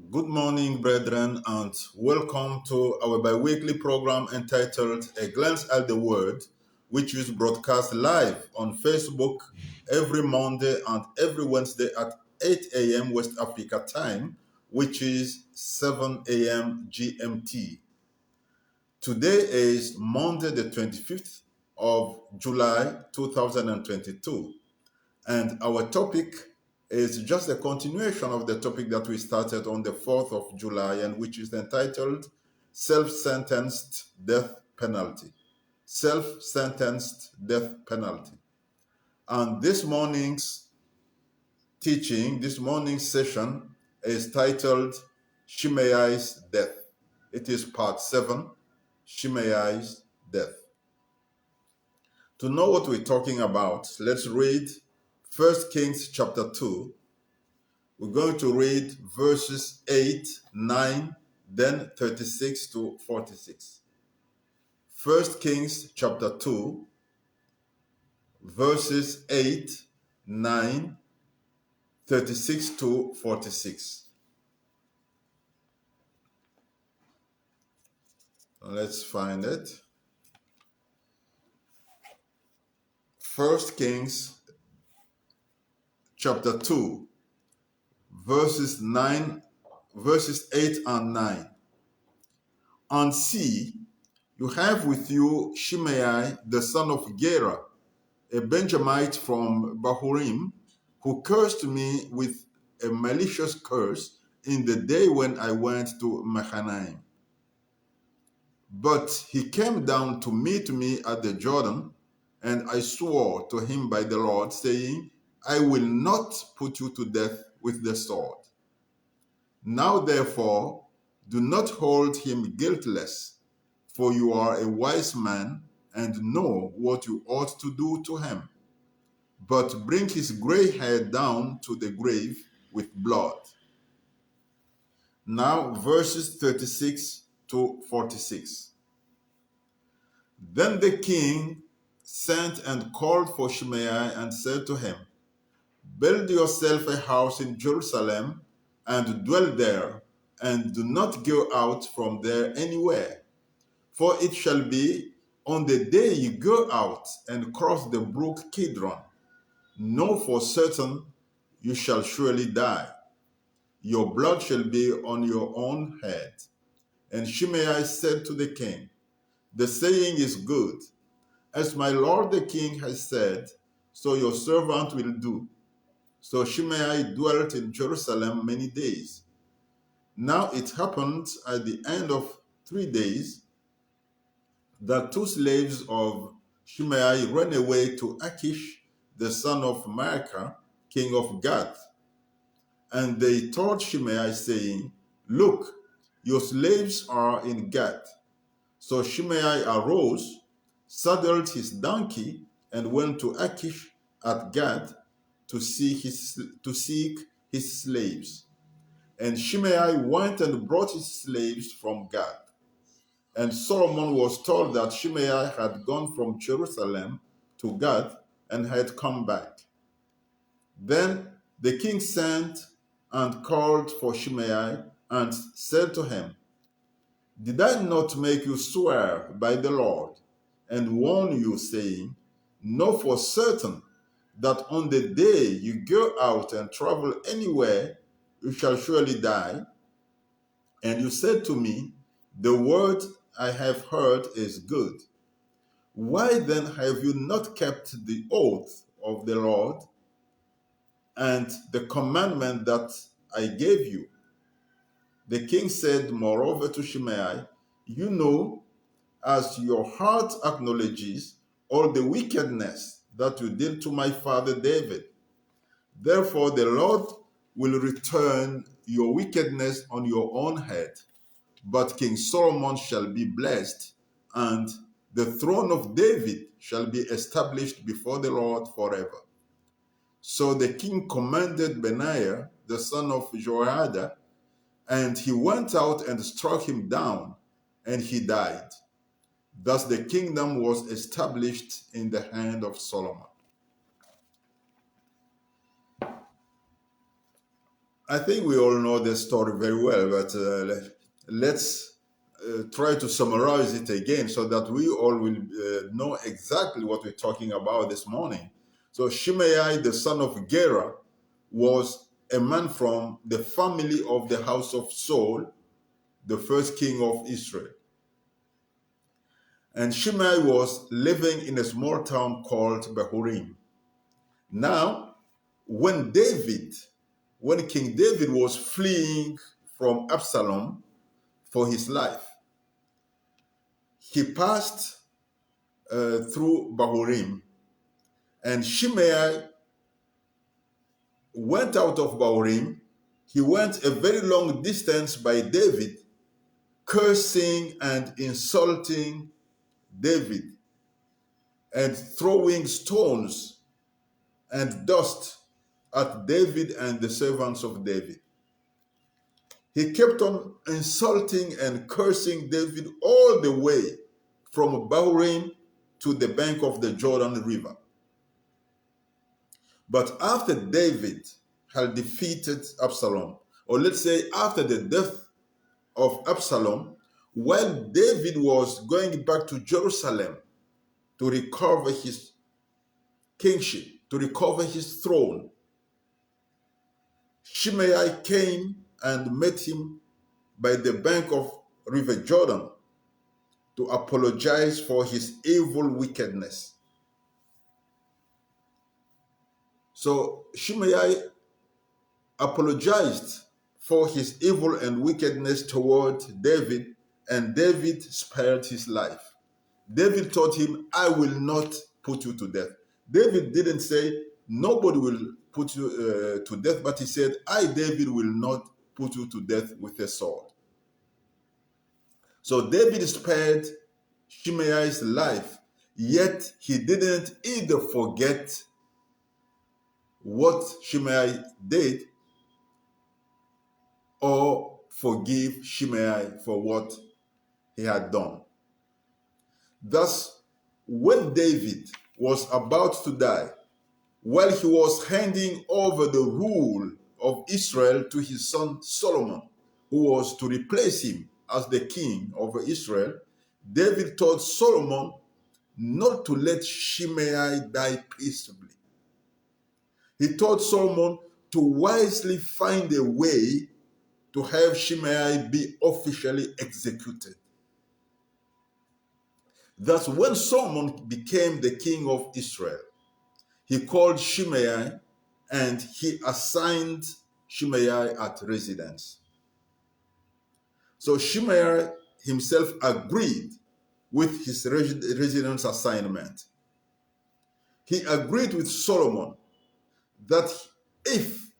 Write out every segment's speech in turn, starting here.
Good morning, brethren, and welcome to our bi-weekly program entitled A Glance at the Word, which is broadcast live on Facebook every Monday and every Wednesday at 8 a.m. West Africa time, which is 7 a.m. GMT. Today is Monday, the 25th of July, 2022. And our topic is just a continuation of the topic that we started on the 4th of July, and which is entitled Self-Sentenced Death Penalty. Self-Sentenced Death Penalty. And this morning's teaching, this morning's session is titled Shimei's Death. It is part 7, Shimei's Death. To know what we're talking about, let's read 1 Kings chapter 2. We're going to read verses 8, 9, then 36 to 46. 1 Kings chapter 2, verses 8, 9, 36 to 46. Let's find it. 1 Kings chapter 2, verses 8 and 9. And see, you have with you Shimei, the son of Gera, a Benjamite from Bahurim, who cursed me with a malicious curse in the day when I went to Mahanaim. But he came down to meet me at the Jordan, and I swore to him by the Lord, saying, I will not put you to death with the sword. Now therefore, do not hold him guiltless, for you are a wise man and know what you ought to do to him. But bring his gray hair down to the grave with blood. Now, verses 36 to 46. Then the king sent and called for Shimei and said to him, Build yourself a house in Jerusalem and dwell there, and do not go out from there anywhere. For it shall be on the day you go out and cross the brook Kidron, know for certain you shall surely die. Your blood shall be on your own head. And Shimei said to the king, The saying is good. As my lord the king has said, so your servant will do. So Shimei dwelt in Jerusalem many days. Now it happened at the end of 3 days that 2 slaves of Shimei ran away to Achish, the son of Maacah, king of Gath. And they told Shimei, saying, Look, your slaves are in Gath. So Shimei arose, saddled his donkey, and went to Achish at Gath to seek his slaves. And Shimei went and brought his slaves from Gath. And Solomon was told that Shimei had gone from Jerusalem to Gath and had come back. Then the king sent and called for Shimei and said to him, Did I not make you swear by the Lord and warn you, saying, Know for certain that on the day you go out and travel anywhere, you shall surely die? And you said to me, The word I have heard is good. Why then have you not kept the oath of the Lord and the commandment that I gave you? The king said, moreover, to Shimei, You know, as your heart acknowledges all the wickedness that you did to my father David. Therefore, the Lord will return your wickedness on your own head. But King Solomon shall be blessed, and the throne of David shall be established before the Lord forever. So the king commanded Benaiah, the son of Jehoiada, and he went out and struck him down, and he died. Thus the kingdom was established in the hand of Solomon. I think we all know the story very well, but let's try to summarize it again so that we all will know exactly what we're talking about this morning. So Shimei, the son of Gera, was a man from the family of the house of Saul, the first king of Israel. And Shimei was living in a small town called Behurim. Now, when King David was fleeing from Absalom for his life, he passed through Bahurim, and Shimei went out of Bahurim. He went a very long distance by David, cursing and insulting David and throwing stones and dust at David and the servants of David. He kept on insulting and cursing David all the way from Bahurim to the bank of the Jordan River. But after David had defeated Absalom, or let's say after the death of Absalom, while David was going back to Jerusalem to recover his kingship, to recover his throne, Shimei came and met him by the bank of River Jordan to apologize for his evil wickedness. So Shimei apologized for his evil and wickedness toward David, and David spared his life. David told him, I will not put you to death. David didn't say, nobody will put you to death, but he said, I, David, will not put you to death with a sword. So David spared Shimei's life, yet he didn't either forget what Shimei did or forgive Shimei for what he had done. Thus, when David was about to die, while he was handing over the rule of Israel to his son Solomon, who was to replace him as the king over Israel, David told Solomon not to let Shimei die peaceably. He told Solomon to wisely find a way to have Shimei be officially executed. Thus, when Solomon became the king of Israel, he called Shimei and he assigned Shimei at residence. So Shimei himself agreed with his residence assignment. He agreed with Solomon that if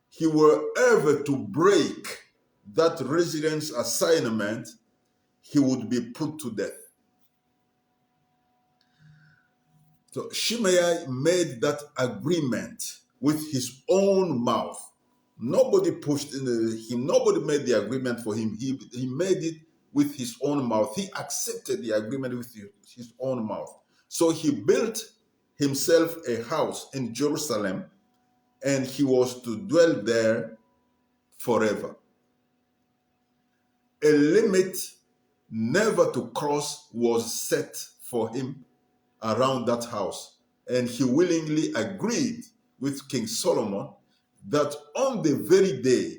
he were ever to break that residence assignment, he would be put to death. So Shimei made that agreement with his own mouth. Nobody pushed him, nobody made the agreement for him. He made it with his own mouth. He accepted the agreement with his own mouth. So he built himself a house in Jerusalem, and he was to dwell there forever. A limit never to cross was set for him around that house, and he willingly agreed with King Solomon that on the very day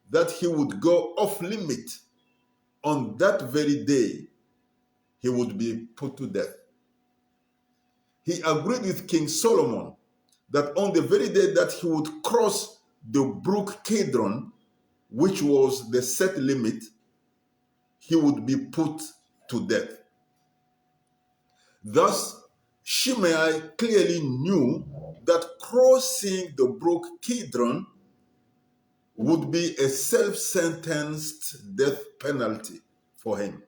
that he would go off limit, on that very day he would be put to death. He agreed with King Solomon that on the very day that he would cross the brook Kidron, which was the set limit, he would be put to death. Thus, Shimei clearly knew that crossing the brook Kidron would be a self-sentenced death penalty for him.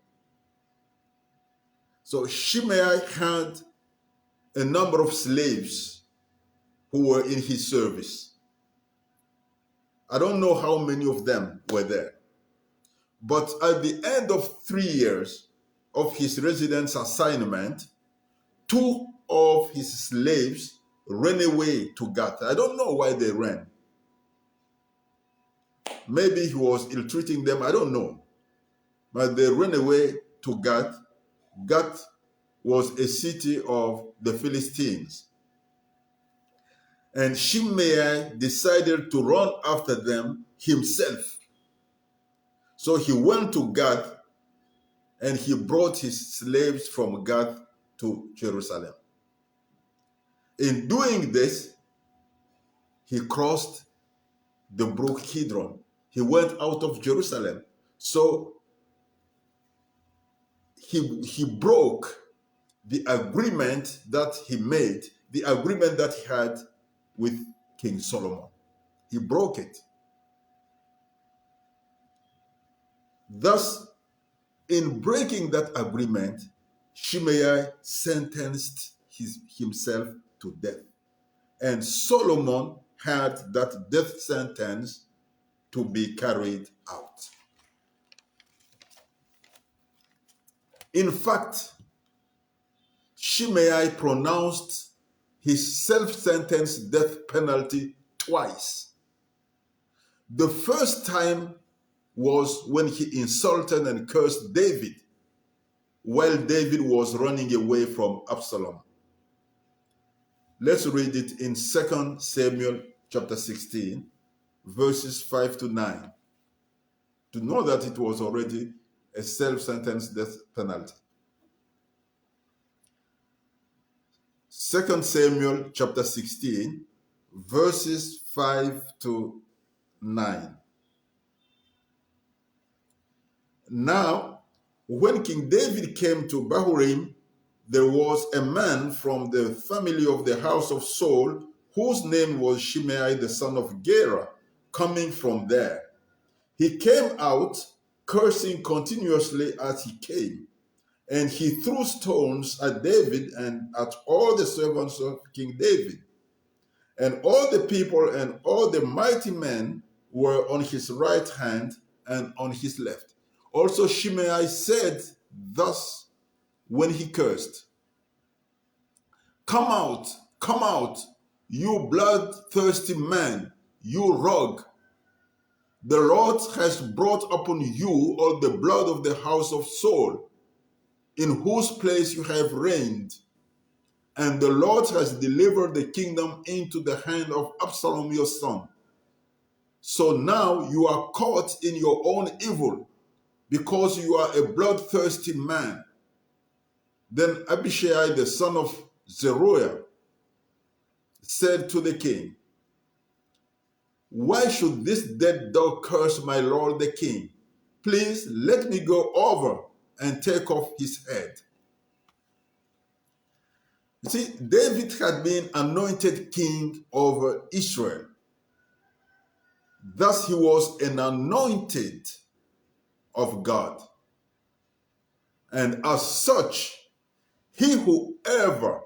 So Shimei had a number of slaves who were in his service. I don't know how many of them were there. But at the end of 3 years of his residence assignment, 2 of his slaves ran away to Gath. I don't know why they ran. maybe he was ill-treating them, I don't know. But they ran away to Gath. Gath was a city of the Philistines. And Shimei decided to run after them himself. So he went to Gath and he brought his slaves from Gath to Jerusalem. In doing this, he crossed the brook Kidron. He went out of Jerusalem. So he broke the agreement that he made, the agreement that he had with King Solomon. He broke it. Thus, in breaking that agreement, Shimei sentenced himself to death. And Solomon had that death sentence to be carried out. In fact, Shimei pronounced his self-sentenced death penalty twice. The first time was when he insulted and cursed David while David was running away from Absalom. Let's read it in 2 Samuel chapter 16, verses 5 to 9, to know that it was already a self-sentenced death penalty. 2 Samuel chapter 16, verses 5 to 9. Now, when King David came to Bahurim, there was a man from the family of the house of Saul, whose name was Shimei the son of Gera, coming from there. He came out, cursing continuously as he came, and he threw stones at David and at all the servants of King David. And all the people and all the mighty men were on his right hand and on his left. Also Shimei said thus when he cursed, come out, you bloodthirsty man, you rogue. The Lord has brought upon you all the blood of the house of Saul, in whose place you have reigned. And the Lord has delivered the kingdom into the hand of Absalom your son. So now you are caught in your own evil, because you are a bloodthirsty man. Then Abishai the son of Zeruiah said to the king, why should this dead dog curse my lord the king? Please let me go over and take off his head. You see, David had been anointed king over Israel. Thus he was an anointed of God. And as such, he who ever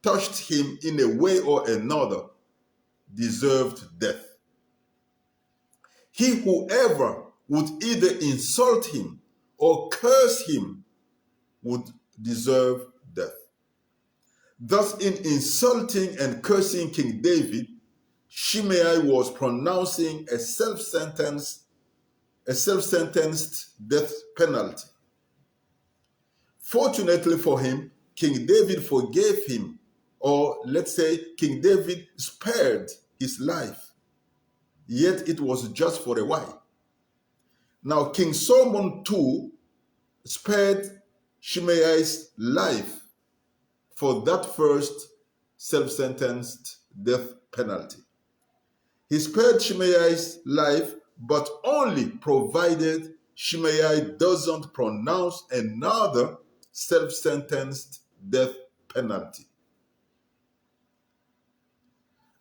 touched him in a way or another deserved death. He who ever would either insult him or curse him would deserve death. Thus, in insulting and cursing King David, Shimei was pronouncing a self-sentenced death penalty. Fortunately for him, King David forgave him, or let's say King David spared his life. Yet it was just for a while. Now King Solomon too spared Shimei's life for that first self-sentenced death penalty. He spared Shimei's life, but only provided Shimei doesn't pronounce another self-sentenced death penalty.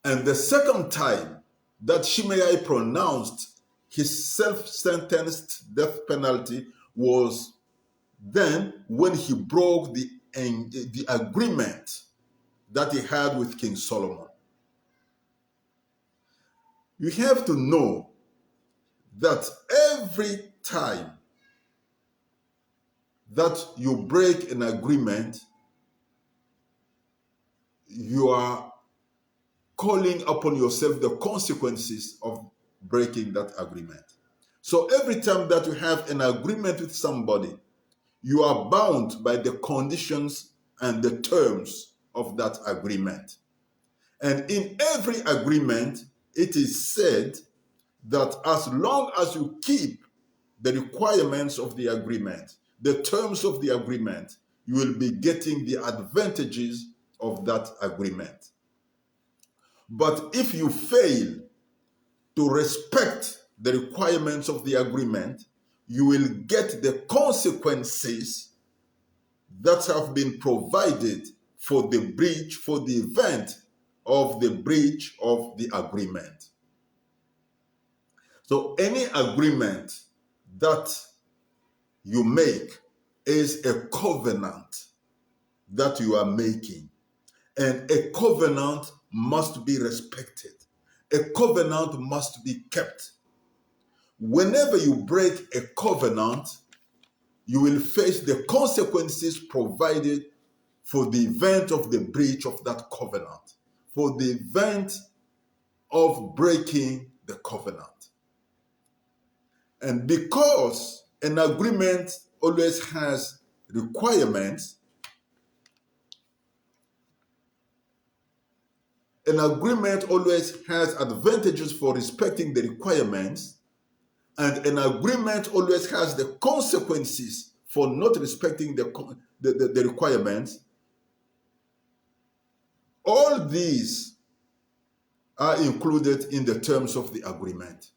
And the second time that Shimei pronounced his self-sentenced death penalty was then when he broke the agreement that he had with King Solomon. You have to know that every time that you break an agreement, you are calling upon yourself the consequences of breaking that agreement. So every time that you have an agreement with somebody, you are bound by the conditions and the terms of that agreement. And in every agreement, it is said that as long as you keep the requirements of the agreement, the terms of the agreement, you will be getting the advantages of that agreement. But if you fail to respect the requirements of the agreement, you will get the consequences that have been provided for the breach, for the event of the breach of the agreement. So any agreement that you make is a covenant that you are making. And a covenant must be respected. A covenant must be kept. Whenever you break a covenant, you will face the consequences provided for the event of the breach of that covenant, for the event of breaking the covenant. And because an agreement always has requirements, an agreement always has advantages for respecting the requirements, and an agreement always has the consequences for not respecting the requirements. All these are included in the terms of the agreement.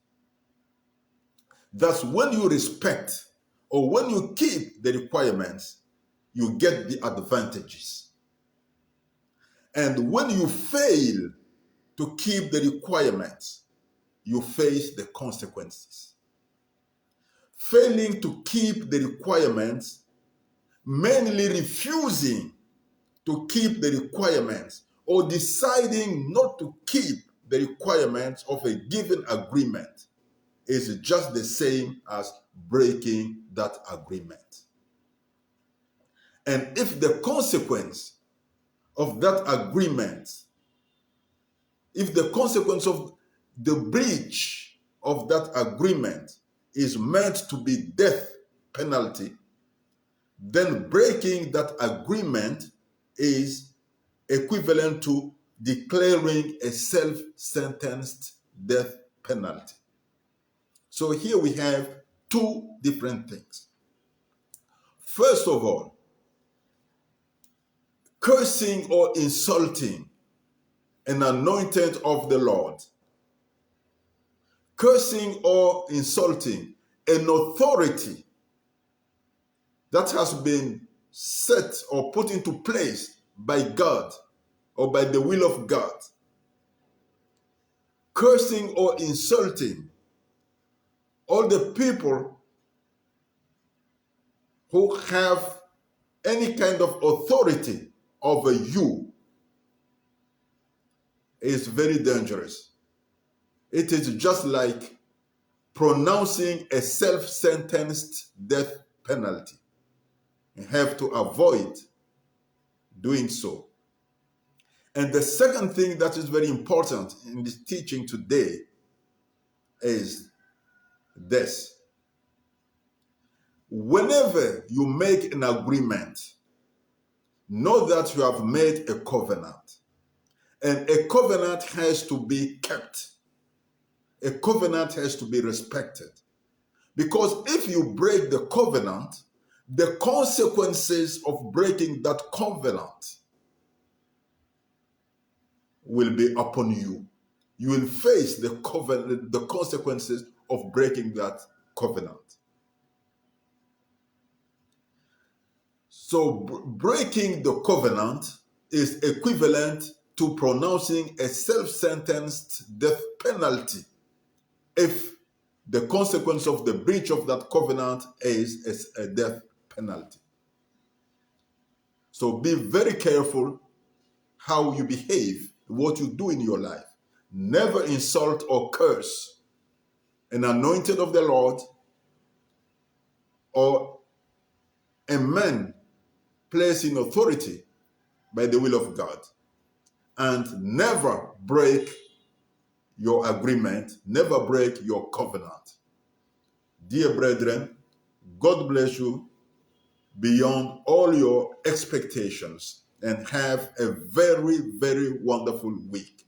Thus, when you respect or when you keep the requirements, you get the advantages. And when you fail to keep the requirements, you face the consequences. Failing to keep the requirements, mainly refusing to keep the requirements or deciding not to keep the requirements of a given agreement, is just the same as breaking that agreement. And if the consequence of that agreement, if the consequence of the breach of that agreement is meant to be death penalty, then breaking that agreement is equivalent to declaring a self-sentenced death penalty. So here we have two different things. First of all, cursing or insulting an anointed of the Lord. Cursing or insulting an authority that has been set or put into place by God or by the will of God. Cursing or insulting all the people who have any kind of authority over you is very dangerous. It is just like pronouncing a self-sentenced death penalty. You have to avoid doing so. And the second thing that is very important in this teaching today is this. Whenever you make an agreement, know that you have made a covenant. And a covenant has to be kept. A covenant has to be respected. Because if you break the covenant, the consequences of breaking that covenant will be upon you. You will face the consequences of breaking that covenant. So breaking the covenant is equivalent to pronouncing a self-sentenced death penalty if the consequence of the breach of that covenant is a death penalty. So be very careful how you behave, what you do in your life. Never insult or curse an anointed of the Lord or a man placed in authority by the will of God. And never break your agreement, never break your covenant. Dear brethren, God bless you beyond all your expectations and have a very, very wonderful week.